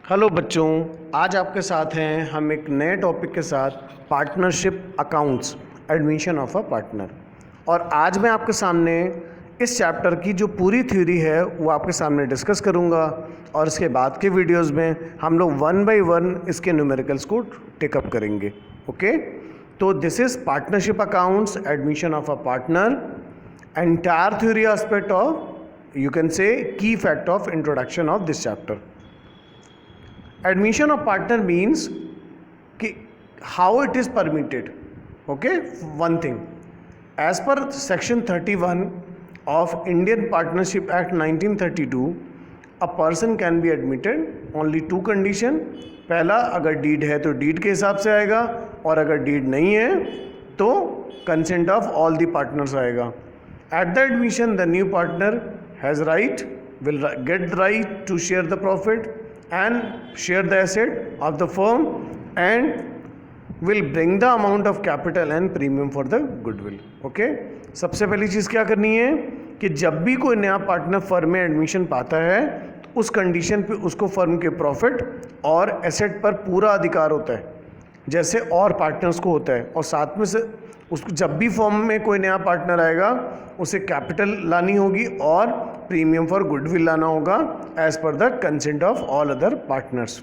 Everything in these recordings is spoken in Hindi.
हेलो बच्चों, आज आपके साथ हैं हम एक नए टॉपिक के साथ partnership accounts admission of a partner. और आज मैं आपके सामने इस चैप्टर की जो पूरी थ्योरी है वो आपके सामने डिस्कस करूंगा और इसके बाद के वीडियोस में हम लोग वन बाय वन इसके न्यूमेरिकल्स को टेकअप करेंगे। ओके, तो this is partnership accounts admission of a partner, entire theory aspect of you can say key fact of introduction of this chapter. Admission of partner means कि how it is permitted. Okay, one thing, as per section 31 of Indian Partnership Act 1932, a person can be admitted only two condition. पहला, अगर डीड है तो डीड के हिसाब से आएगा, और अगर डीड नहीं है तो consent of all the partners आएगा। At the admission the new partner has right will get the right to share the profit and share the asset of the firm and will bring the amount of capital and premium for the goodwill. Okay, सबसे पहली चीज़ क्या करनी है कि जब भी कोई नया पार्टनर फर्म में एडमिशन पाता है तो उस कंडीशन पे उसको फर्म के प्रॉफिट और एसेट पर पूरा अधिकार होता है, जैसे और पार्टनर्स को होता है। और साथ में से उसको जब भी फर्म में कोई नया पार्टनर आएगा उसे कैपिटल लानी होगी और प्रीमियम फॉर गुडविल लाना होगा as per the consent of all other partners.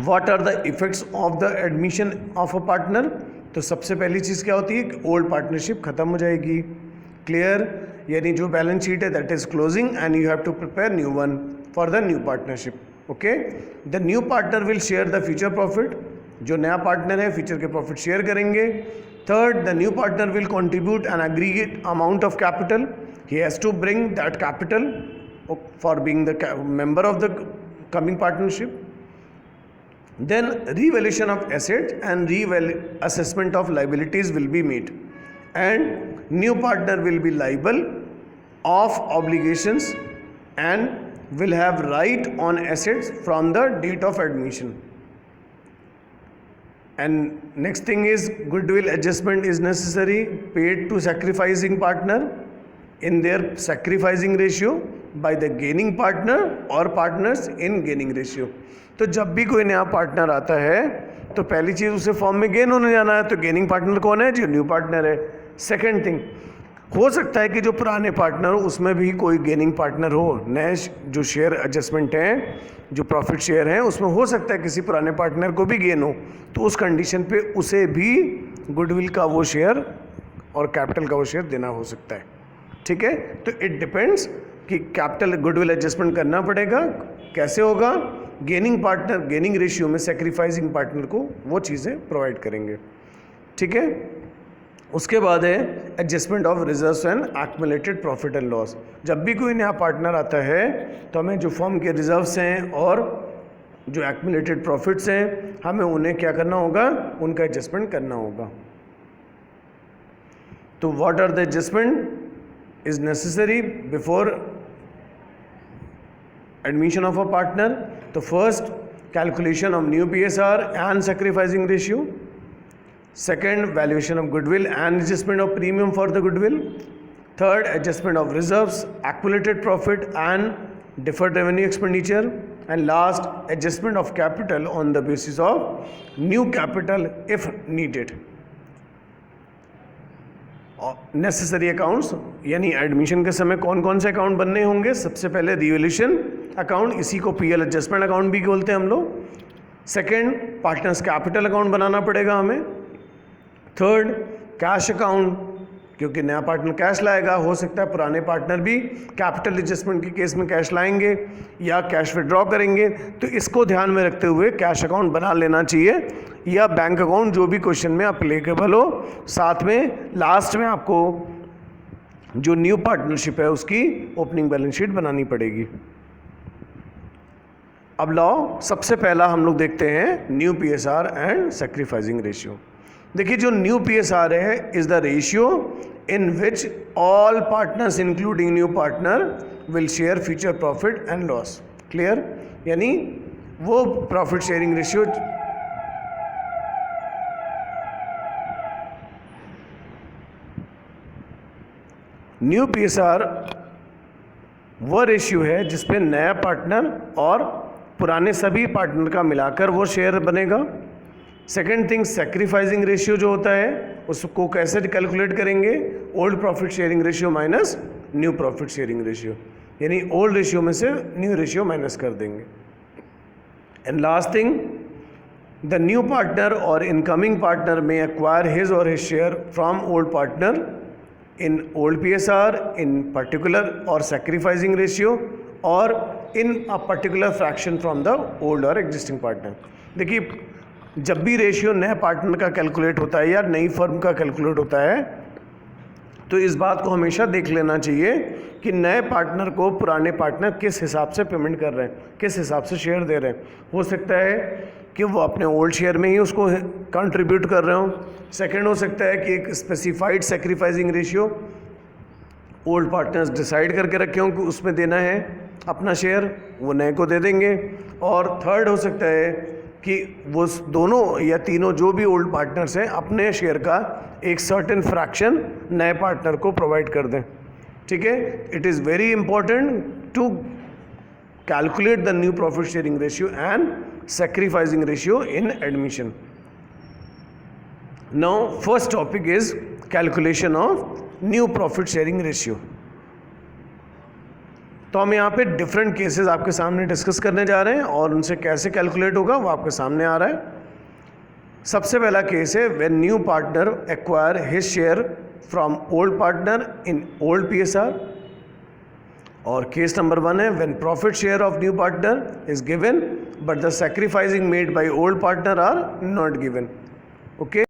What are the effects of the admission of a partner? तो सबसे पहली चीज़ क्या होती है कि ओल्ड पार्टनरशिप खत्म हो जाएगी। क्लियर, यानी जो बैलेंस शीट है that is closing and you have to prepare new one for the new partnership. Okay, the new partner will share the future profit. जो नया पार्टनर है फ्यूचर के प्रॉफिट शेयर करेंगे। Third, the new partner will contribute an aggregate amount of capital. He has to bring that capital for being the member of the coming partnership. Then revaluation of assets and assessment of liabilities will be made, and new partner will be liable of obligations and will have right on assets from the date of admission. And next thing is goodwill adjustment is necessary, paid to sacrificing partner in their sacrificing ratio by the gaining partner or partners in gaining ratio. तो जब भी कोई नया पार्टनर आता है तो पहली चीज़ उसे फॉर्म में गेन होने जाना है, तो गेनिंग पार्टनर कौन है? जो न्यू पार्टनर है। सेकेंड थिंग, हो सकता है कि जो पुराने पार्टनर हो उसमें भी कोई गेनिंग पार्टनर हो। नए जो शेयर एडजस्टमेंट हैं, जो प्रॉफिट शेयर हैं, उसमें हो सकता है किसी पुराने पार्टनर को भी गेन हो, तो उस कंडीशन पे उसे भी गुडविल का वो शेयर और कैपिटल का वो शेयर देना हो सकता है। ठीक है, तो इट डिपेंड्स कि कैपिटल गुडविल एडजस्टमेंट करना पड़ेगा। कैसे होगा? गेनिंग पार्टनर गेनिंग रेशियो में सेक्रीफाइसिंग पार्टनर को वो चीज़ें प्रोवाइड करेंगे। ठीक है, उसके बाद है adjustment of reserves and accumulated profit and loss. जब भी कोई नया पार्टनर आता है तो हमें जो फर्म के रिजर्व्स हैं और जो एक्युमुलेटेड प्रॉफिट्स हैं हमें उन्हें क्या करना होगा? उनका एडजस्टमेंट करना होगा। तो what are the adjustment is necessary before admission of a partner? The first, calculation of new PSR and sacrificing ratio. Second, valuation of goodwill and adjustment of premium for the goodwill. Third, adjustment of reserves, accumulated profit and deferred revenue expenditure. And last, adjustment of capital on the basis of new capital if needed. Necessary accounts, यानी एडमिशन के समय कौन कौन से अकाउंट बनने होंगे? सबसे पहले रिवैल्यूएशन अकाउंट, इसी को पीएल एडजस्टमेंट अकाउंट भी बोलते हैं हम लोग। सेकंड, पार्टनर्स कैपिटल अकाउंट बनाना पड़ेगा हमें। थर्ड, कैश अकाउंट, क्योंकि नया पार्टनर कैश लाएगा, हो सकता है पुराने पार्टनर भी कैपिटल एडजस्टमेंट के केस में कैश लाएंगे या कैश विड्रॉ करेंगे, तो इसको ध्यान में रखते हुए कैश अकाउंट बना लेना चाहिए, या बैंक अकाउंट जो भी क्वेश्चन में अप्लीकेबल हो। साथ में लास्ट में आपको जो न्यू पार्टनरशिप है उसकी ओपनिंग बैलेंस शीट बनानी पड़ेगी। अब लाओ, सबसे पहला हम लोग देखते हैं new PSR and sacrificing ratio. देखिए, जो न्यू पीएसआर है is the ratio in which all partners including new partner will share future profit and loss. Clear, यानी वो profit sharing ratio new PSR वो रेशियो है जिसपे नया पार्टनर और पुराने सभी पार्टनर का मिलाकर वो शेयर बनेगा। सेकेंड थिंग, सेक्रीफाइसिंग रेशियो जो होता है उसको कैसे कैलकुलेट करेंगे, old profit sharing ratio minus new profit sharing ratio, यानी ओल्ड रेशियो में से न्यू रेशियो माइनस कर देंगे। And last thing, the new partner और इनकमिंग पार्टनर में एक्वायर हिज और his share from old partner in old PSR, in particular or sacrificing ratio or in a particular fraction from the old or existing partner। देखिए, जब भी रेशियो नए पार्टनर का कैलकुलेट होता है या नई फर्म का कैलकुलेट होता है तो इस बात को हमेशा देख लेना चाहिए कि नए पार्टनर को पुराने पार्टनर किस हिसाब से पेमेंट कर रहे हैं, किस हिसाब से शेयर दे रहे हैं। हो सकता है कि वो अपने ओल्ड शेयर में ही उसको कंट्रीब्यूट कर रहे हो। सेकंड, हो सकता है कि एक specified sacrificing ratio old partners decide करके रखे हों कि उसमें देना है अपना शेयर, वो नए को दे देंगे। और थर्ड, हो सकता है कि वो दोनों या तीनों जो भी ओल्ड पार्टनर्स हैं अपने शेयर का एक सर्टेन फ्रैक्शन नए पार्टनर को प्रोवाइड कर दें। ठीक है, it is very important to calculate the new profit sharing ratio and sacrificing ratio in admission. Now first topic is calculation of new profit sharing ratio। तो हम यहाँ पे डिफरेंट केसेस आपके सामने डिस्कस करने जा रहे हैं और उनसे कैसे कैलकुलेट होगा वो आपके सामने आ रहा है। सबसे पहला केस है when new partner acquire his share from old partner in old PSR, और केस नंबर 1 है when profit share of new partner is given but the sacrificing made by old partner are not given. Okay,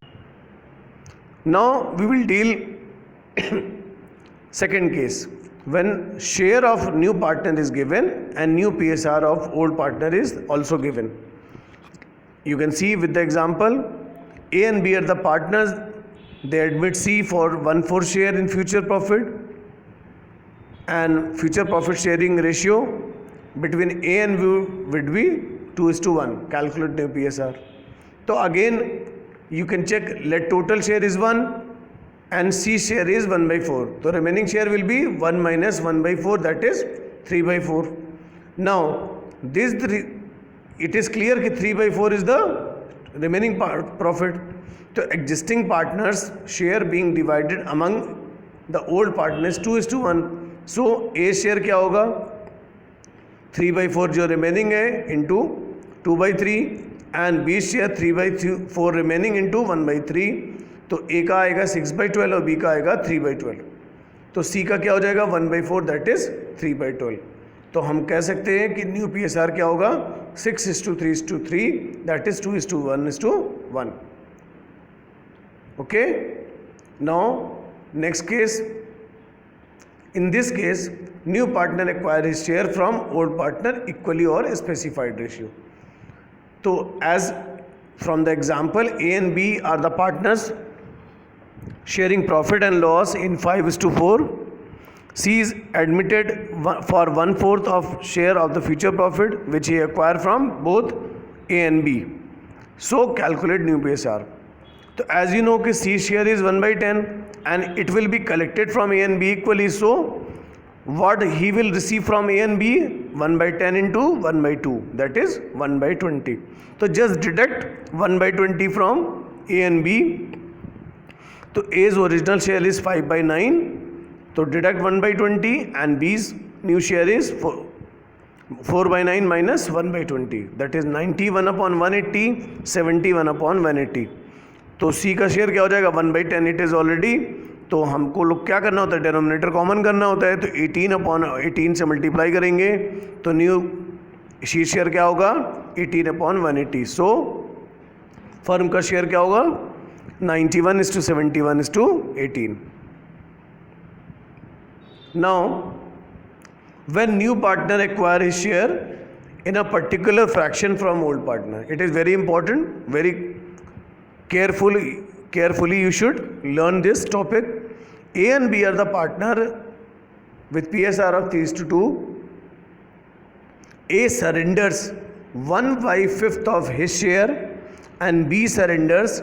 now we will deal second case when share of new partner is given and new PSR of old partner is also given. You can see with the example, A and B are the partners, they admit C for 1/4 share in future profit, and future profit sharing ratio between A and B would be 2:1, calculate new PSR. So again you can check, let total share is 1 and C share is 1/4, so remaining share will be 1 minus 1/4, that is 3/4. Now this it is clear कि 3/4 is the remaining profit. तो existing partners share being divided among the old partners 2:1. So A share क्या होगा, 3/4 जो remaining है into 2/3 and B share 3/4 remaining into 1/3। तो A का आएगा 6/12 और B का आएगा 3/12। तो C का क्या हो जाएगा 1/4, that is 3/12। तो हम कह सकते हैं कि न्यू PSR क्या होगा 6:3:3, that is 2:1:1। Okay, now next case, in this case new partner acquire his share from old partner equally or specified ratio। तो as from the example, A and B are the partners sharing profit and loss in 5:4। C is admitted for 1/4 of share of the future profit which he acquired from both A and B. So calculate new PSR. So as you know कि C share is 1/10 and it will be collected from A and B equally. So what he will receive from A and B, 1/10 into 1/2, that is 1/20. So just deduct 1/20 from A and B. तो A's original share is 5/9. तो deduct 1/20 and B's new share is 4/9 minus 1/20, that is 91/180, 71/180। तो C का शेयर क्या हो जाएगा 1/10, इट इज़ ऑलरेडी। तो हमको लोग क्या करना होता है, डिनोमिनेटर कॉमन करना होता है, तो 18/18 से मल्टीप्लाई करेंगे तो न्यू C शेयर क्या होगा 18/180। सो फर्म का शेयर क्या होगा 91:71:18। Now, when new partner acquire his share in a particular fraction from old partner, it is very important, very carefully you should learn this topic. A and B are the partner with PSR of 3:2. A surrenders 1/5 of his share and B surrenders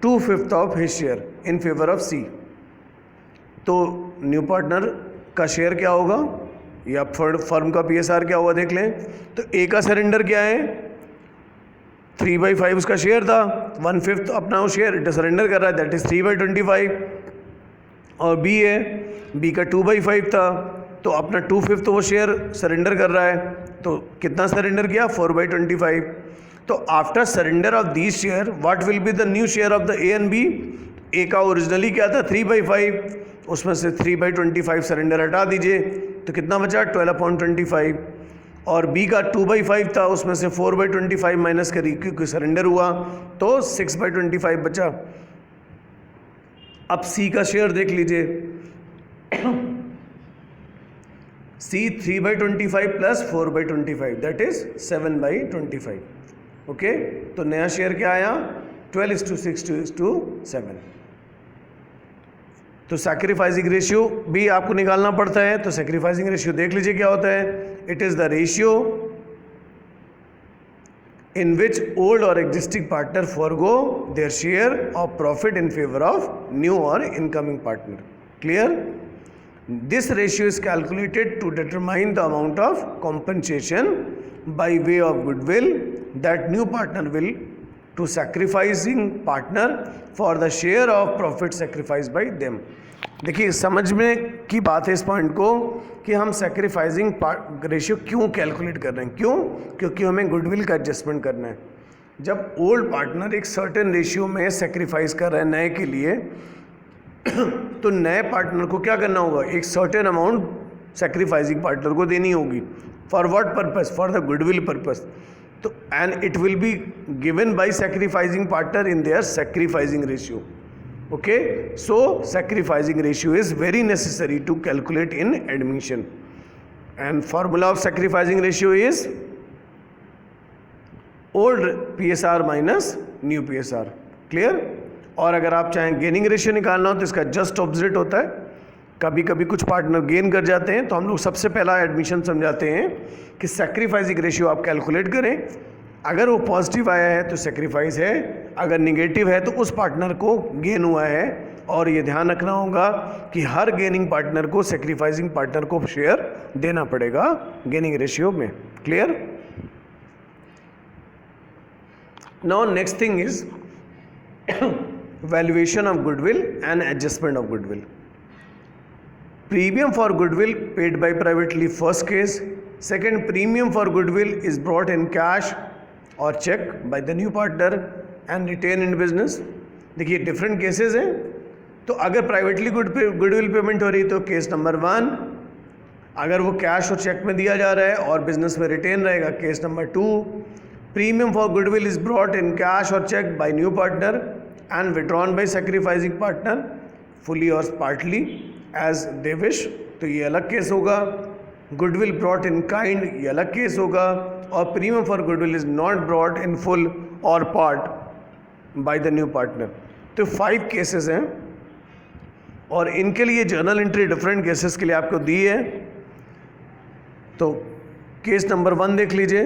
2/5 of his share in favor of C. तो न्यू पार्टनर का शेयर क्या होगा, या फर्म का PSR क्या हुआ देख लें। तो ए का सरेंडर क्या है, 3/5 उसका शेयर था, 1/5 अपना वो शेयर इट सरेंडर कर रहा है, दैट इज 3/25। और बी है, बी का 2/5 था, तो अपना 2/5 वो शेयर सरेंडर कर रहा है, तो कितना सरेंडर किया, 4/25। तो after surrender of these share what will be the new share of the A and B. A का ओरिजिनली क्या था 3/5, उसमें से 3/25 सरेंडर हटा दीजिए तो कितना बचा 12/25। और बी का 2/5 था, उसमें से 4/25 माइनस करी क्योंकि सरेंडर हुआ तो 6/25 बचा। अब सी का शेयर देख लीजिए, सी 3/25 प्लस 4/25 दैट इज 7/25। ओके, तो नया शेयर क्या आया 12:6:7। तो सैक्रिफाइसिंग रेशियो भी आपको निकालना पड़ता है, तो सैक्रिफाइसिंग रेशियो देख लीजिए क्या होता है, it is the ratio in which old or existing partner forego their share of profit in favor of new or incoming partner. Clear? This ratio is calculated to determine the amount of compensation by way of goodwill that new partner will to sacrificing partner for the share of profit sacrificed by them. देखिए समझ में की बात है इस पॉइंट को कि हम सैक्रिफाइसिंग रेशियो क्यों कैलकुलेट कर रहे हैं, क्यों, क्योंकि हमें गुडविल का एडजस्टमेंट करना है। जब ओल्ड पार्टनर एक सर्टेन रेशियो में सैक्रिफाइस कर रहा है नए के लिए तो नए पार्टनर को क्या करना होगा, एक सर्टेन अमाउंट सैक्रिफाइसिंग पार्टनर को देनी होगी। For what purpose, for the goodwill purpose. तो and it will be given by sacrificing partner in their sacrificing ratio. Okay, so sacrificing ratio is very necessary to calculate in admission, and formula of sacrificing ratio is old PSR minus new PSR. Clear? और अगर आप चाहें गेनिंग रेशियो निकालना हो तो इसका जस्ट ऑपोजिट होता है। कभी कभी कुछ पार्टनर गेन कर जाते हैं तो हम लोग सबसे पहला एडमिशन समझाते हैं कि सैक्रिफाइसिंग रेशियो आप कैलकुलेट करें, अगर वो पॉजिटिव आया है तो सेक्रीफाइस है, अगर निगेटिव है तो उस पार्टनर को गेन हुआ है। और ये ध्यान रखना होगा कि हर गेनिंग पार्टनर को सेक्रीफाइसिंग पार्टनर को शेयर देना पड़ेगा गेनिंग रेशियो में। Clear? Now next thing is valuation of goodwill and adjustment of goodwill. Premium for goodwill paid by privately first case. Second, premium for goodwill is brought in cash और cheque by the new partner and retain in business. देखिए डिफरेंट केसेस हैं, तो अगर प्राइवेटली गुडविल पेमेंट हो रही तो केस नंबर 1, अगर वो कैश और चेक में दिया जा रहा है और बिजनेस में रिटेन रहेगा case number 2। Premium for goodwill is brought in cash और cheque by new partner and withdrawn by sacrificing partner fully और पार्टली एज दे विश, तो ये अलग केस होगा। गुडविल ब्रॉट इन काइंड ये अलग केस होगा। और premium for goodwill is not brought in full और part by the new partner. तो 5 केसेस हैं और इनके लिए जर्नल एंट्री डिफरेंट केसेस के लिए आपको दी है। तो केस नंबर 1 देख लीजिए,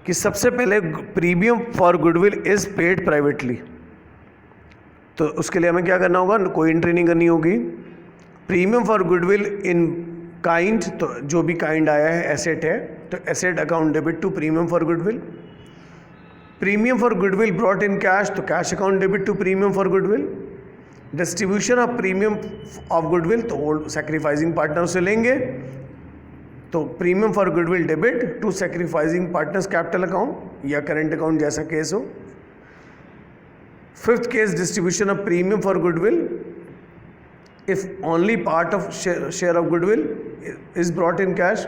कि सबसे पहले premium for goodwill is paid privately, तो उसके लिए हमें क्या करना होगा, कोई एंट्री नहीं करनी होगी। Premium for goodwill in kind, तो जो भी काइंड आया है एसेट है तो asset account debit to premium for goodwill. Premium for goodwill brought in cash, तो cash account debit to premium for goodwill. Distribution of premium of goodwill, तो ओल्ड सैक्रिफाइसिंग पार्टनर से लेंगे, तो premium for goodwill debit to sacrificing partners capital account या करेंट अकाउंट जैसा केस हो। 5th case, distribution of premium for goodwill if only part of share of goodwill is brought in cash,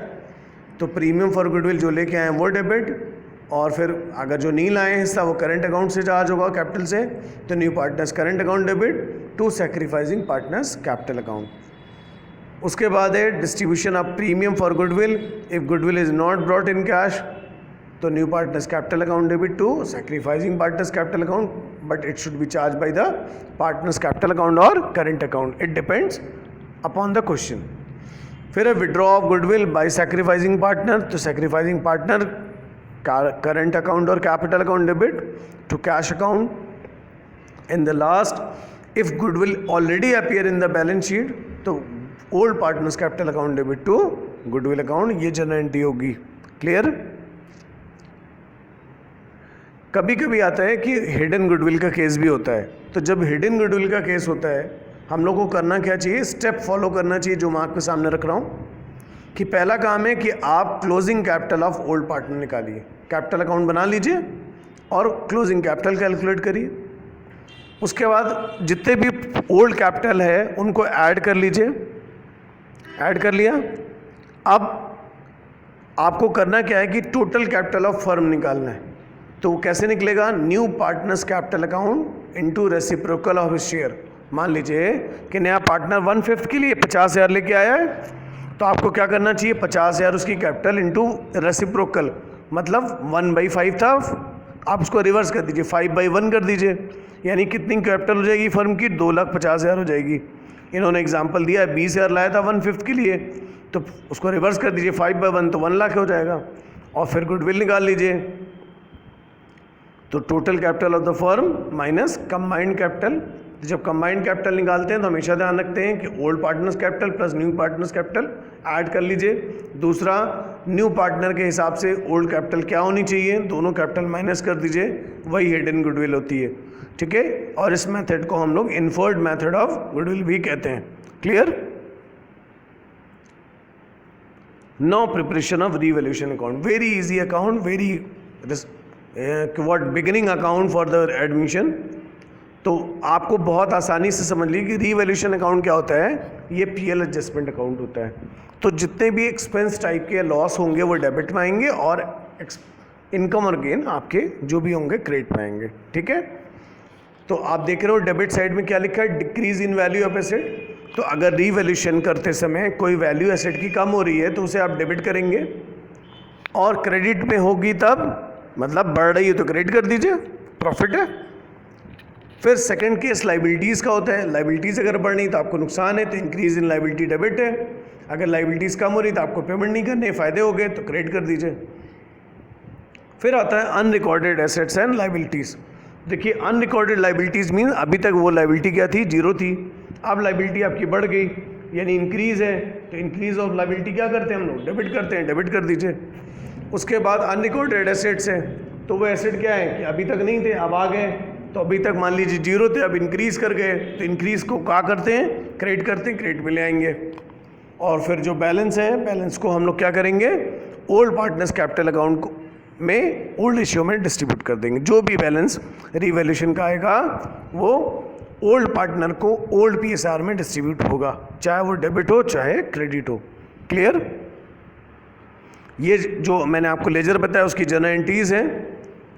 तो प्रीमियम फॉर गुडविल जो लेके आए हैं वो डेबिट, और फिर अगर जो नहीं लाए हैं हिस्सा वो करंट अकाउंट से चार्ज होगा कैपिटल से, तो new partners current account debit to sacrificing partners capital account. उसके बाद है distribution of premium for goodwill if goodwill is not brought in cash, तो new partners capital account debit to sacrificing partners capital account, but it should be charge by the partners capital account और current account, it depends upon the question. फिर है withdraw of goodwill bye sacrificing partner, तो sacrificing partner current account or capital account debit to cash account. And the last if goodwill already appear in the balance sheet तो old partners capital account debit to goodwill account, ये जनरल एंट्री होगी। क्लियर? कभी कभी आता है कि हिडन गुडविल का केस भी होता है, तो जब हिडन गुडविल का केस होता है हम लोग को करना क्या चाहिए, स्टेप फॉलो करना चाहिए जो मैं आपके सामने रख रहा हूँ कि पहला काम है कि आप closing capital of old partner निकालिए, कैपिटल अकाउंट बना लीजिए और क्लोजिंग कैपिटल कैलकुलेट करिए। उसके बाद जितने भी ओल्ड कैपिटल है उनको ऐड कर लीजिए, ऐड कर लिया। अब आपको करना क्या है कि टोटल कैपिटल ऑफ फर्म निकालना है, तो कैसे निकलेगा, new partners capital account into reciprocal of share. मान लीजिए कि नया पार्टनर 1/5 के लिए 50,000 लेके आया है, तो आपको क्या करना चाहिए, 50,000 उसकी कैपिटल इनटू रेसिप्रोकल, मतलब 1/5 था, आप उसको रिवर्स कर दीजिए, 5/1 कर दीजिए, यानी कितनी कैपिटल हो जाएगी फर्म की, 2,50,000 हो जाएगी। इन्होंने एग्जांपल दिया है 20,000 लाया था 1/5 के लिए, तो उसको रिवर्स कर दीजिए 5/1 तो 1 लाख हो जाएगा। और फिर गुडविल निकाल लीजिए, तो total capital of the firm minus combined capital. जब कंबाइंड कैपिटल निकालते हैं तो हमेशा ध्यान रखते हैं कि old partners capital plus new partners capital add कर लीजिए। दूसरा, न्यू पार्टनर के हिसाब से ओल्ड कैपिटल क्या होनी चाहिए, दोनों कैपिटल माइनस कर दीजिए, वही हिडन गुडविल होती है। ठीक है, और इस मेथड को हम लोग इन्फर्ड मेथड ऑफ गुडविल भी कहते हैं। Clear? Now preparation of revaluation account, very easy account, very what beginning account for the admission. तो आपको बहुत आसानी से समझ लीजिए कि रीवैल्यूएशन अकाउंट क्या होता है, ये पीएल एडजस्टमेंट अकाउंट होता है। तो जितने भी एक्सपेंस टाइप के लॉस होंगे वो डेबिट में आएंगे और इनकम और गेन आपके जो भी होंगे क्रेडिट में आएंगे। ठीक है, तो आप देख रहे हो डेबिट साइड में क्या लिखा है, decrease in value of asset. तो अगर रीवैल्यूएशन करते समय कोई वैल्यू एसेट की कम हो रही है तो उसे आप डेबिट करेंगे, और क्रेडिट में होगी तब, मतलब बढ़ रही है तो क्रेडिट कर दीजिए, प्रॉफिट है। फिर सेकंड केस लाइबिलिटीज़ का होता है, लाइबिलिटीज़ अगर बढ़ रही तो आपको नुकसान है, तो इंक्रीज इन लाइबिलिटी डेबिट है। अगर लाइबिलिटीज़ कम हो रही तो आपको पेमेंट नहीं करने, फ़ायदे हो गए तो क्रेडिट कर दीजिए। फिर आता है अनरिकॉर्डेड एसेट्स एंड लाइबिलिटीज़। देखिए अनरिकॉर्डेड लाइबिलिटीज़ मीन अभी तक वो लाइबिलिटी क्या थी, जीरो थी, अब लाइबिलिटी आपकी बढ़ गई यानी इंक्रीज़ है, तो इंक्रीज ऑफ लाइबिलिटी क्या करते हैं हम लोग, डेबिट करते हैं, डेबिट कर दीजिए। उसके बाद अनरिकॉर्डेड एसेट्स हैं, तो वो एसेट क्या है कि अभी तक नहीं थे अब आ गए, तो अभी तक मान लीजिए जीरो थे अब इंक्रीज़ कर गए, तो इंक्रीज़ को क्या करते हैं, क्रेडिट करते हैं, क्रेडिट में ले आएंगे। और फिर जो बैलेंस है, बैलेंस को हम लोग क्या करेंगे, ओल्ड पार्टनर्स कैपिटल अकाउंट में ओल्ड रेशियो में डिस्ट्रीब्यूट कर देंगे। जो भी बैलेंस रीवैल्यूएशन का आएगा वो ओल्ड पार्टनर को ओल्ड पीएसआर में डिस्ट्रीब्यूट होगा, चाहे वो डेबिट हो चाहे क्रेडिट हो। क्लियर? ये जो मैंने आपको लेजर बताया उसकी जनरल एंट्रीज हैं,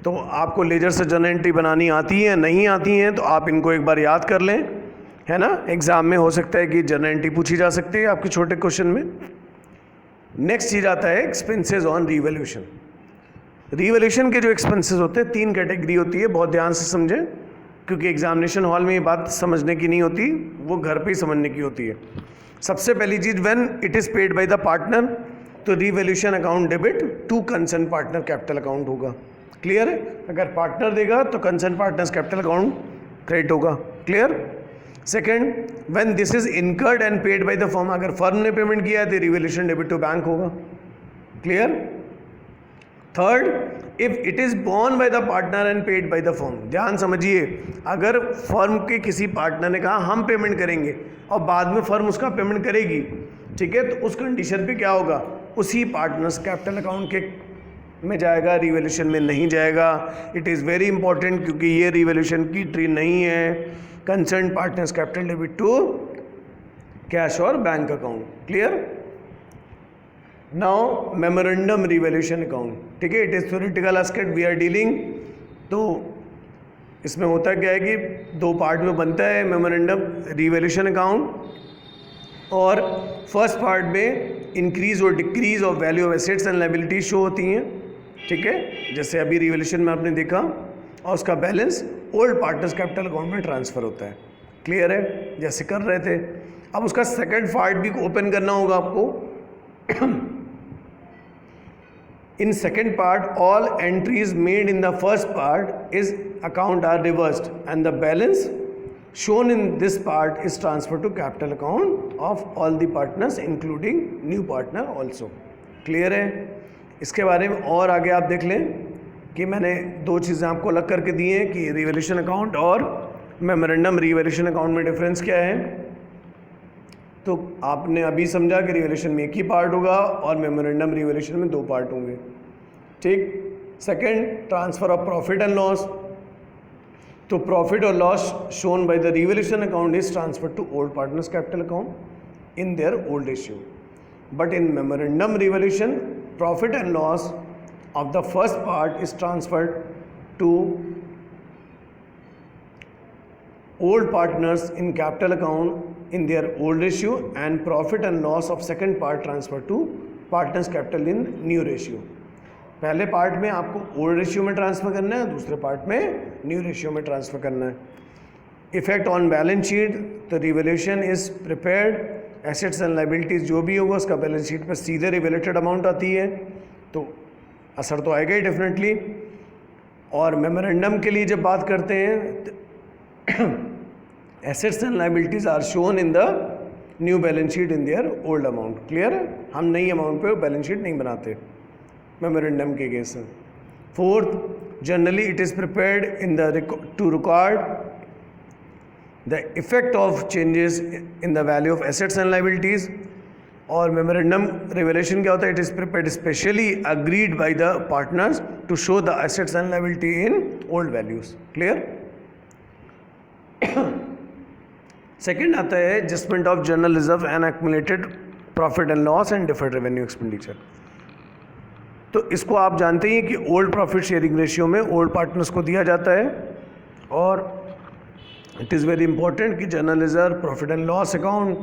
तो आपको लेजर से जनरल एंट्री बनानी आती है, नहीं आती हैं तो आप इनको एक बार याद कर लें, है ना। एग्जाम में हो सकता है कि जनरल एंट्री पूछी जा सकती है आपके छोटे क्वेश्चन में। नेक्स्ट चीज आता है एक्सपेंसेस ऑन रीवैल्यूएशन। रीवैल्यूएशन के जो एक्सपेंसेस होते हैं, तीन कैटेगरी होती है, बहुत ध्यान से समझें क्योंकि एग्जामिनेशन हॉल में ये बात समझने की नहीं होती, वो घर पे ही समझने की होती है। सबसे पहली चीज, when it is paid by the partner, तो revaluation account debit to concern partner capital account होगा। क्लियर है? अगर पार्टनर देगा तो concern partners capital account credit होगा। Clear? Second, when this is incurred and paid by the firm, अगर फर्म ने पेमेंट किया है तो रीवैल्यूएशन डेबिट टू बैंक होगा। Clear? Third, if it is borne by the partner and paid by the firm, ध्यान समझिए, अगर फर्म के किसी पार्टनर ने कहा हम पेमेंट करेंगे और बाद में फर्म उसका पेमेंट करेगी, ठीक है, तो उस कंडीशन पे क्या होगा, उसी पार्टनर्स कैपिटल अकाउंट के में जाएगा, रीवैल्यूएशन में नहीं जाएगा। इट इज़ वेरी इंपॉर्टेंट क्योंकि ये रीवैल्यूएशन की ट्री नहीं है। Concern partners capital debit to cash और bank account. Clear? Now memorandum revaluation account, ठीक है, it is theoretical aspect we are dealing. तो इसमें होता क्या है कि दो पार्ट में बनता है मेमोरेंडम रीवैल्यूएशन अकाउंट, और फर्स्ट पार्ट में इंक्रीज और decrease of value of assets and liabilities show होती हैं, ठीक है, जैसे अभी रिवैल्यूएशन में आपने देखा, और उसका balance old partners capital account में ट्रांसफ़र होता है। क्लियर है? जैसे कर रहे थे। अब उसका सेकंड पार्ट भी ओपन करना होगा आपको। In second part, all entries made in the first part is account are reversed and the balance shown in this part is transferred to capital account of all the partners including new partner also. Clear है? इसके बारे में और आगे आप देख लें कि मैंने दो चीज़ें आपको अलग करके दी हैं कि रिवैल्यूएशन अकाउंट और मेमोरेंडम रिवैल्यूएशन अकाउंट में डिफरेंस क्या है. तो आपने अभी समझा कि रिवैल्यूएशन में एक ही पार्ट होगा और मेमोरेंडम रिवैल्यूएशन में दो पार्ट होंगे. ठीक. Second, transfer of profit and loss. तो प्रॉफिट और loss shown by the revaluation account is transferred to old partners capital account in their old issue. But in memorandum revaluation, profit and loss of the first part is transferred to old partners in capital account in their old issue, and profit and loss of second part transferred to partners capital in new ratio. पहले पार्ट में आपको ओल्ड रेशियो में ट्रांसफ़र करना है, दूसरे पार्ट में न्यू रेशियो में ट्रांसफ़र करना है. Effect on balance sheet, the revaluation is prepared, assets and liabilities जो भी होगा उसका बैलेंस शीट पर सीधे रिवैल्यूएटेड अमाउंट आती है, तो असर तो आएगा ही डेफिनेटली. और मेमोरेंडम के लिए जब बात करते हैं, assets and liabilities are shown in the new balance sheet in their old amount. Clear है? हम नई अमाउंट पे बैलेंस शीट नहीं बनाते मेमोरेंडम के केस में. Fourth, generally it is prepared in the to record the effect of changes in the value of assets and liabilities. और मेमोरेंडम रिवैल्यूएशन क्या होता है? It is prepared specially agreed by the partners to show the assets and liability in old values. Clear? Second आता है adjustment of general reserve and accumulated profit and loss and deferred revenue expenditure. तो इसको आप जानते ही हैं कि ओल्ड प्रॉफिट शेयरिंग रेशियो में ओल्ड पार्टनर्स को दिया जाता है. और इट इज़ वेरी इंपॉर्टेंट कि general reserve, profit and loss account,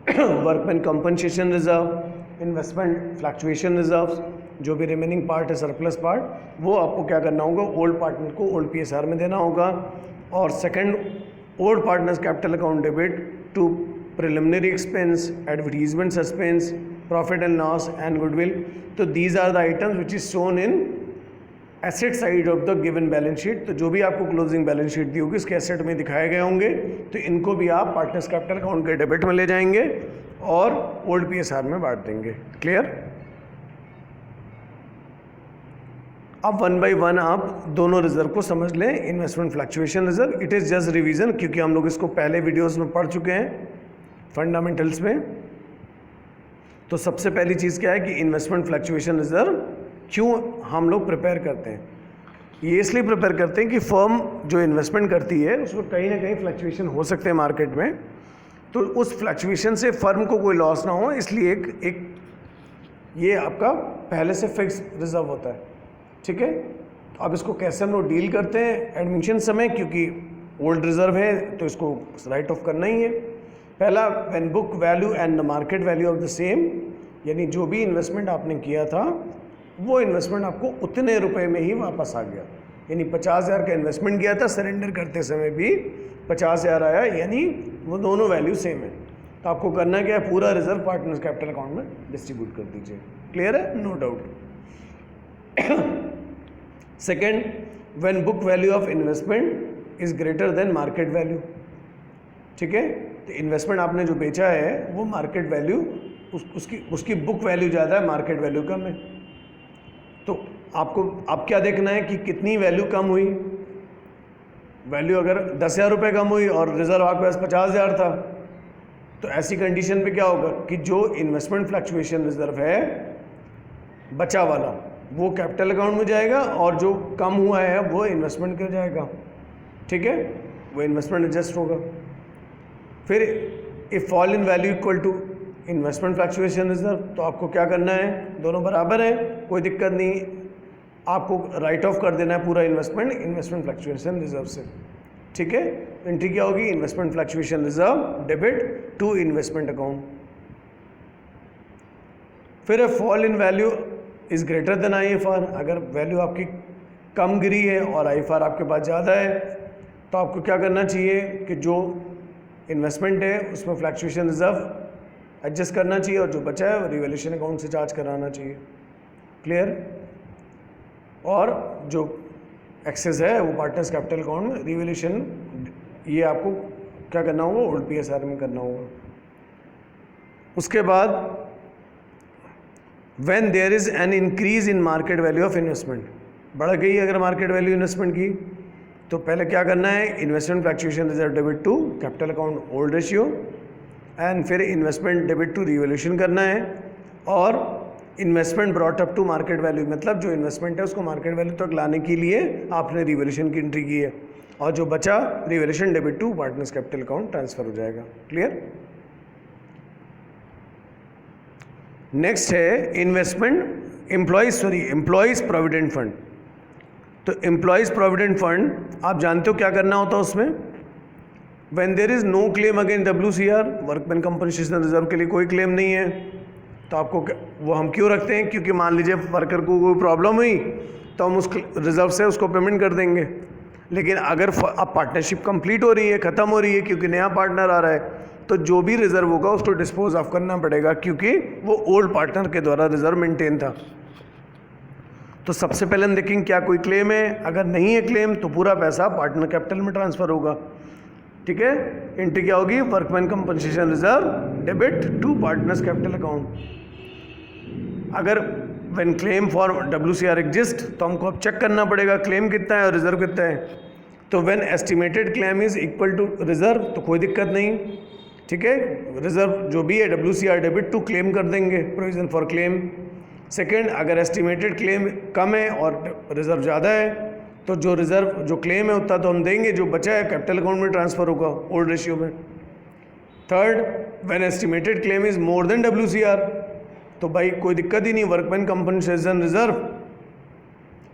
workman compensation reserve, investment fluctuation reserves, जो भी रिमेनिंग पार्ट है सरप्लस पार्ट, वो आपको क्या करना होगा? ओल्ड पार्टनर को ओल्ड पीएसआर में देना होगा. और second, old partners capital account debit to preliminary expense, advertisement suspense, profit and loss and goodwill. तो these are the items which is shown in asset side of the given balance sheet. तो जो भी आपको क्लोजिंग बैलेंस शीट दी होगी इसके एसेट में दिखाए गए होंगे, तो इनको भी आप पार्टनर्स कैपिटल अकाउंट के डेबिट में ले जाएंगे और ओल्ड पीएसआर में बांट देंगे. क्लियर? अब वन बाय वन आप दोनों रिजर्व को समझ लें. Investment fluctuation reserve, it is just revision, क्योंकि हम लोग इसको पहले वीडियोस में पढ़ चुके हैं फंडामेंटल्स में. तो सबसे पहली चीज़ क्या है कि इन्वेस्टमेंट फ्लक्चुएशन रिजर्व क्यों हम लोग प्रिपेयर करते हैं? ये इसलिए प्रिपेयर करते हैं कि फर्म जो इन्वेस्टमेंट करती है उसमें कहीं ना कहीं फ्लक्चुएशन हो सकते हैं मार्केट में, तो उस फ्लक्चुएशन से फर्म को कोई लॉस ना हो, इसलिए एक ये आपका पहले से फिक्स रिजर्व होता है. ठीक है? तो अब इसको कैसे हम लोग डील करते हैं एडमिशन समय, क्योंकि ओल्ड रिजर्व है तो इसको राइट ऑफ करना ही है. पहला, when book value and the market value of the same, यानी जो भी इन्वेस्टमेंट आपने किया था वो इन्वेस्टमेंट आपको उतने रुपए में ही वापस आ गया. यानी 50,000 का इन्वेस्टमेंट किया था, सरेंडर करते समय भी 50,000 आया, यानी वो दोनों वैल्यू सेम है. तो आपको करना क्या है? पूरा रिजर्व पार्टनर्स कैपिटल अकाउंट में डिस्ट्रीब्यूट कर दीजिए. क्लियर है? No doubt. Second, when book value of investment is greater than market value. ठीक है? तो इन्वेस्टमेंट आपने जो बेचा है वो मार्केट वैल्यू, उसकी बुक वैल्यू ज़्यादा है, मार्केट वैल्यू कम है. तो आपको अब क्या देखना है कि कितनी वैल्यू कम हुई. वैल्यू अगर 10,000 रुपये कम हुई और रिजर्व आपके पास 50,000 था, तो ऐसी कंडीशन पे क्या होगा कि जो इन्वेस्टमेंट फ्लक्चुएशन रिजर्व है बचा वाला, वो कैपिटल अकाउंट में जाएगा और जो कम हुआ है वो इन्वेस्टमेंट कर जाएगा. ठीक है? वो इन्वेस्टमेंट एडजस्ट होगा. फिर if fall in value equal to investment fluctuation reserve, तो आपको क्या करना है? दोनों बराबर है, कोई दिक्कत नहीं, आपको राइट ऑफ कर देना है पूरा इन्वेस्टमेंट फ्लक्चुएशन रिजर्व से. ठीक है? एंट्री क्या होगी? Investment fluctuation reserve debit to investment account. फिर fall in value is greater than IFR. अगर वैल्यू आपकी कम गिरी है और IFR आपके पास ज़्यादा है, तो आपको क्या करना चाहिए कि जो इन्वेस्टमेंट है उसमें फ्लक्चुएशन रिजर्व एडजस्ट करना चाहिए और जो बचा है वो रिवैल्यूएशन अकाउंट से चार्ज कराना चाहिए. क्लियर? और जो एक्सेस है वो पार्टनर्स कैपिटल अकाउंट में रिवैल्यूएशन ये आपको क्या करना होगा, ओल्ड PSR में करना होगा। उसके बाद when there is an increase in market value of investment, बढ़ गई अगर मार्केट वैल्यू इन्वेस्टमेंट की, तो पहले क्या करना है, investment fluctuation reserve debit to capital account old ratio, and फिर इन्वेस्टमेंट डेबिट टू रिवैल्यूएशन करना है, और investment brought up to market value, मतलब जो इन्वेस्टमेंट है उसको मार्केट वैल्यू तक लाने के लिए आपने रिवैल्यूएशन की एंट्री की है, और जो बचा revaluation debit to partners capital account transfer हो जाएगा। क्लियर। नेक्स्ट है इन्वेस्टमेंट एम्प्लॉयज प्रोविडेंट फंड। तो एम्प्लॉयज प्रोविडेंट फंड आप जानते हो क्या करना होता है उसमें, when there is no claim again WCR, workman compensation reserve के लिए कोई क्लेम नहीं है, तो आपको वो हम क्यों रखते हैं, क्योंकि मान लीजिए वर्कर को कोई प्रॉब्लम हुई तो हम उस रिजर्व से उसको पेमेंट कर देंगे। लेकिन अगर अब पार्टनरशिप कंप्लीट हो रही है, ख़त्म हो रही है, क्योंकि नया पार्टनर आ रहा है, तो जो भी रिजर्व होगा उसको डिस्पोज ऑफ करना पड़ेगा, क्योंकि वो ओल्ड पार्टनर के द्वारा रिजर्व मेंटेन था। तो सबसे पहले हम देखेंगे क्या कोई क्लेम है, अगर नहीं है क्लेम तो पूरा पैसा पार्टनर कैपिटल में ट्रांसफ़र होगा। ठीक है, एंट्री क्या होगी, workman compensation reserve debit to partners capital account. अगर when claim for WCR exist, तो हमको अब चेक करना पड़ेगा क्लेम कितना है और रिजर्व कितना है। तो when estimated claim is equal to reserve, तो कोई दिक्कत नहीं। ठीक है, रिजर्व जो भी है WCR डेबिट टू क्लेम कर देंगे, प्रोविजन फॉर क्लेम। सेकेंड, अगर एस्टिमेटेड क्लेम कम है और रिजर्व ज़्यादा है, तो जो रिजर्व जो क्लेम है उतना तो हम देंगे, जो बचा है कैपिटल अकाउंट में ट्रांसफ़र होगा ओल्ड रेशियो में। Third, when estimated claim is more than WCR, तो भाई कोई दिक्कत ही नहीं, workman compensation reserve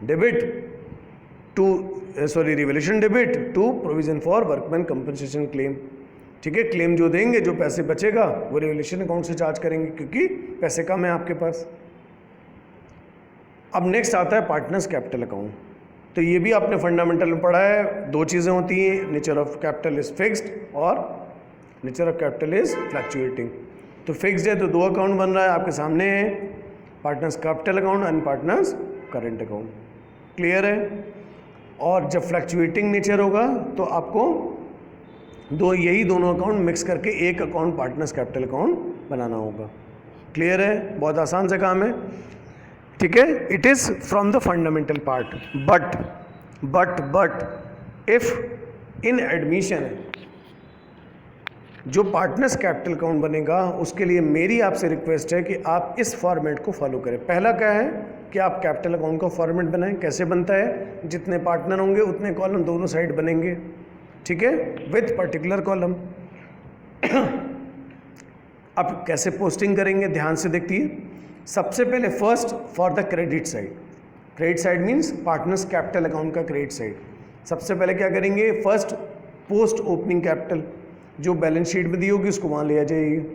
debit to revaluation debit to provision for workman compensation claim. ठीक है, क्लेम जो देंगे, जो पैसे बचेगा वो रिवैल्यूएशन अकाउंट से चार्ज करेंगे, क्योंकि पैसे कम है आपके पास। अब नेक्स्ट आता है पार्टनर्स कैपिटल अकाउंट। तो ये भी आपने फंडामेंटल में पढ़ा है, दो चीज़ें होती हैं, nature of capital is fixed और nature of capital is fluctuating. तो फिक्स्ड है तो दो अकाउंट बन रहा है आपके सामने है, partners capital account and partners current account. Clear है। और जब फ्लक्चुएटिंग नेचर होगा तो आपको यही दोनों अकाउंट मिक्स करके एक अकाउंट पार्टनर्स कैपिटल अकाउंट बनाना होगा। क्लियर है, बहुत आसान सा काम है। ठीक है, it is from the fundamental part, but if in admission जो पार्टनर्स कैपिटल अकाउंट बनेगा उसके लिए मेरी आपसे रिक्वेस्ट है कि आप इस फॉर्मेट को फॉलो करें। पहला क्या है कि आप कैपिटल अकाउंट का फॉर्मेट बनाएं। कैसे बनता है, जितने पार्टनर होंगे उतने कॉलम दोनों साइड बनेंगे। ठीक है, विथ पर्टिकुलर कॉलम। अब कैसे पोस्टिंग करेंगे, ध्यान से देखिए। सबसे पहले first for the credit side, credit side means partners capital account का क्रेडिट साइड। सबसे पहले क्या करेंगे, फर्स्ट पोस्ट ओपनिंग कैपिटल जो बैलेंस शीट में दी होगी उसको वहाँ ले आ जाइए।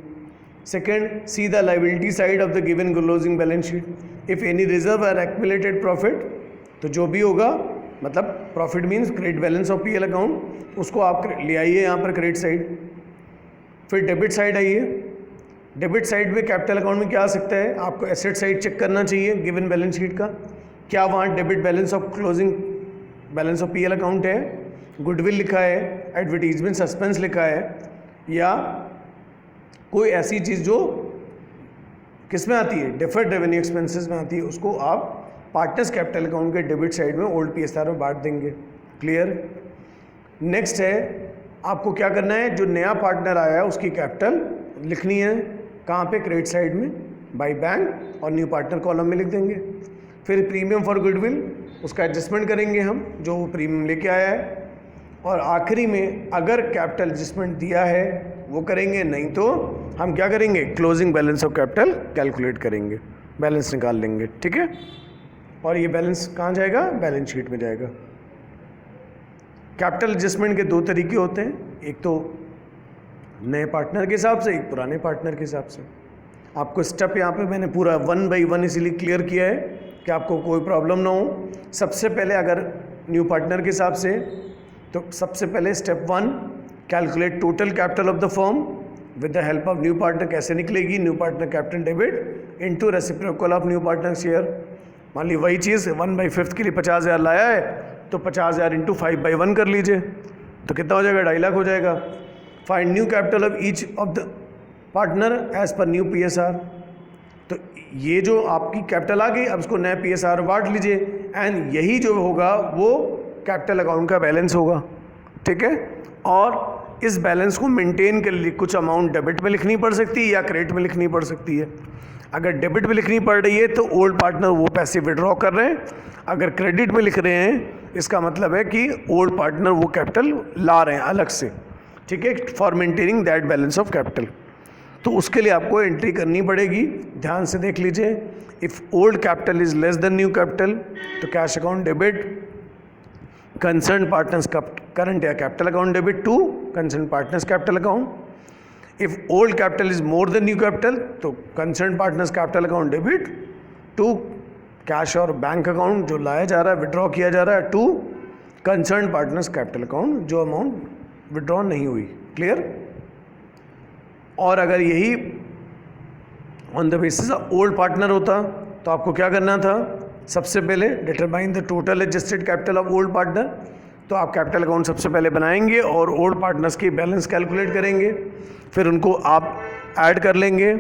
Second, see the liability side of the given closing balance sheet. If any reserve are accumulated profit, तो जो भी होगा मतलब profit means credit balance of PL account, उसको आप ले आइए यहाँ पर क्रेडिट साइड। फिर डेबिट साइड आइए। डेबिट साइड में कैपिटल अकाउंट में क्या आ सकता है, आपको एसेट साइड चेक करना चाहिए गिवन बैलेंस शीट का, क्या वहाँ debit balance of closing balance of PL account है, गुडविल लिखा है, एडवर्टीजमेंट सस्पेंस लिखा है, या कोई ऐसी चीज़ जो किस में आती है, डिफर्ड रेवेन्यू एक्सपेंसेस में आती है, उसको आप पार्टनर्स कैपिटल अकाउंट के डेबिट साइड में ओल्ड PSR में बांट देंगे। क्लियर। नेक्स्ट है, आपको क्या करना है, जो नया पार्टनर आया है उसकी कैपिटल लिखनी है, कहाँ पे, क्रेडिट साइड में बाय बैंक, और न्यू पार्टनर कॉलम में लिख देंगे। फिर प्रीमियम फॉर गुडविल, उसका एडजस्टमेंट करेंगे हम, जो प्रीमियम लेके आया है। और आखिरी में अगर कैपिटल एडजस्टमेंट दिया है वो करेंगे, नहीं तो हम क्या करेंगे, closing balance of capital calculate करेंगे, बैलेंस निकाल लेंगे। ठीक है, और ये बैलेंस कहाँ जाएगा, बैलेंस शीट में जाएगा। कैपिटल एडजस्टमेंट के दो तरीके होते हैं, एक तो नए पार्टनर के हिसाब से, एक पुराने पार्टनर के हिसाब से। आपको स्टेप यहाँ पे मैंने पूरा 1 बाई 1 इसीलिए क्लियर किया है कि आपको कोई प्रॉब्लम ना हो। सबसे पहले अगर न्यू पार्टनर के हिसाब से, तो सबसे पहले step 1, calculate total capital of the firm with the help of new partner. कैसे निकलेगी, new partner capital debit into reciprocal of new partner share. मान ली वही चीज़ 1/5 के लिए 50,000 लाया है, तो 50,000 इंटू 5/1 कर लीजिए, तो कितना हो जाएगा, 2.5 लाख हो जाएगा। Find new capital of each of the partner as per new PSR। तो ये जो आपकी कैपिटल आ गई, अब इसको नए PSR बांट लीजिए, एंड यही जो होगा वो कैपिटल अकाउंट का बैलेंस होगा, ठीक है। और इस बैलेंस को मेंटेन के लिए कुछ अमाउंट डेबिट में लिखनी पड़ सकती है या क्रेडिट में लिखनी पड़ सकती है। अगर डेबिट में लिखनी पड़ रही है तो ओल्ड पार्टनर वो पैसे विड्रॉ कर रहे हैं, अगर क्रेडिट में लिख रहे हैं इसका मतलब है कि ओल्ड पार्टनर वो कैपिटल ला रहे हैं अलग से, ठीक है, for maintaining that balance of capital. तो उसके लिए आपको एंट्री करनी पड़ेगी, ध्यान से देख लीजिए। If old capital is less than new capital तो cash account debit, concern partners का करंट या capital account debit to concern partners capital account. If old capital is more than new capital तो concern partners capital account debit to cash और बैंक अकाउंट जो लाया जा रहा है, विड्रॉ किया जा रहा है, to concern partners capital account जो अमाउंट विड्रॉ नहीं हुई। क्लियर। और अगर यही on the basis of old partner होता तो आपको क्या करना था, सबसे पहले determine the total adjusted capital of old partner. तो आप कैपिटल अकाउंट सबसे पहले बनाएंगे और ओल्ड पार्टनर्स की बैलेंस कैलकुलेट करेंगे, फिर उनको आप ऐड कर लेंगे,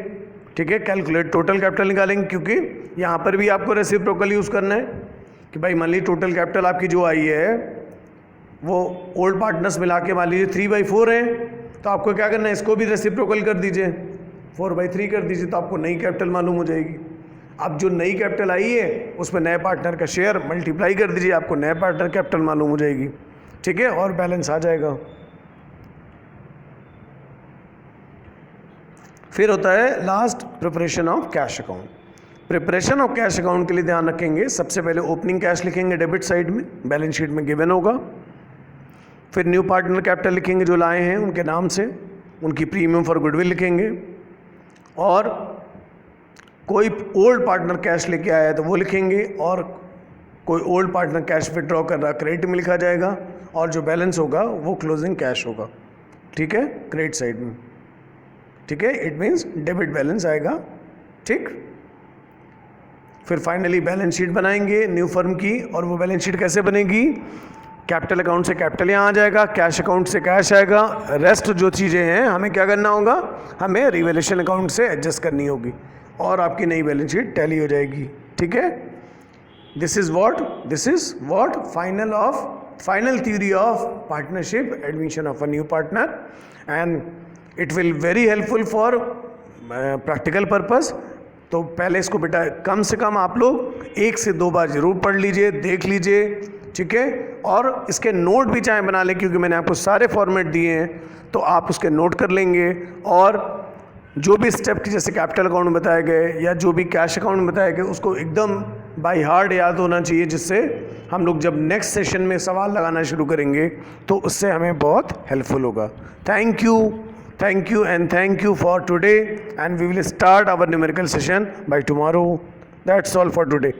ठीक है, कैलकुलेट टोटल कैपिटल निकालेंगे, क्योंकि यहाँ पर भी आपको रेसिप्रोकल यूज़ करना है कि भाई मान लीजिए टोटल कैपिटल आपकी जो आई है वो ओल्ड पार्टनर्स मिला के मान लीजिए 3/4 है, तो आपको क्या करना है, इसको भी रेसिप्रोकल कर दीजिए, 4/3 कर दीजिए, तो आपको नई कैपिटल मालूम हो जाएगी। अब जो नई कैपिटल आई है उसमें नए पार्टनर का शेयर मल्टीप्लाई कर दीजिए, आपको नए पार्टनर कैपिटल मालूम हो जाएगी, ठीक है, और बैलेंस आ जाएगा। फिर होता है last preparation of cash account. Preparation of cash account के लिए ध्यान रखेंगे, सबसे पहले ओपनिंग कैश लिखेंगे डेबिट साइड में, बैलेंस शीट में गिवन होगा। फिर न्यू पार्टनर कैपिटल लिखेंगे जो लाए हैं उनके नाम से, उनकी प्रीमियम फॉर गुडविल लिखेंगे, और कोई ओल्ड पार्टनर कैश लेके आया है तो वो लिखेंगे, और कोई ओल्ड पार्टनर कैश विड्रॉ कर रहा क्रेडिट में लिखा जाएगा, और जो बैलेंस होगा वो क्लोजिंग कैश होगा, ठीक है, क्रेडिट साइड में, ठीक है, इट मीन्स डेबिट बैलेंस आएगा, ठीक। फिर फाइनली बैलेंस शीट बनाएंगे न्यू फर्म की, और वो बैलेंस शीट कैसे बनेगी, कैपिटल अकाउंट से कैपिटल यहाँ आ जाएगा, कैश अकाउंट से कैश आएगा, रेस्ट जो चीज़ें हैं हमें क्या करना होगा, हमें रिवैल्यूएशन अकाउंट से एडजस्ट करनी होगी, और आपकी नई बैलेंस शीट टैली हो जाएगी, ठीक है। This is what final theory of partnership, admission of a new partner, and it will very helpful for practical purpose. तो पहले इसको बेटा कम से कम आप लोग 1 से 2 बार जरूर पढ़ लीजिए, देख लीजिए, ठीक है, और इसके नोट भी चाहे बना लें, क्योंकि मैंने आपको सारे फॉर्मेट दिए हैं तो आप उसके नोट कर लेंगे, और जो भी स्टेप की जैसे कैपिटल अकाउंट में बताए गए या जो भी कैश अकाउंट में बताए गए उसको एकदम बाय हार्ट याद होना चाहिए, जिससे हम लोग जब नेक्स्ट सेशन में सवाल लगाना शुरू करेंगे तो उससे हमें बहुत हेल्पफुल होगा। Thank you and thank you for today, and we will start our numerical session by tomorrow. That's all for today.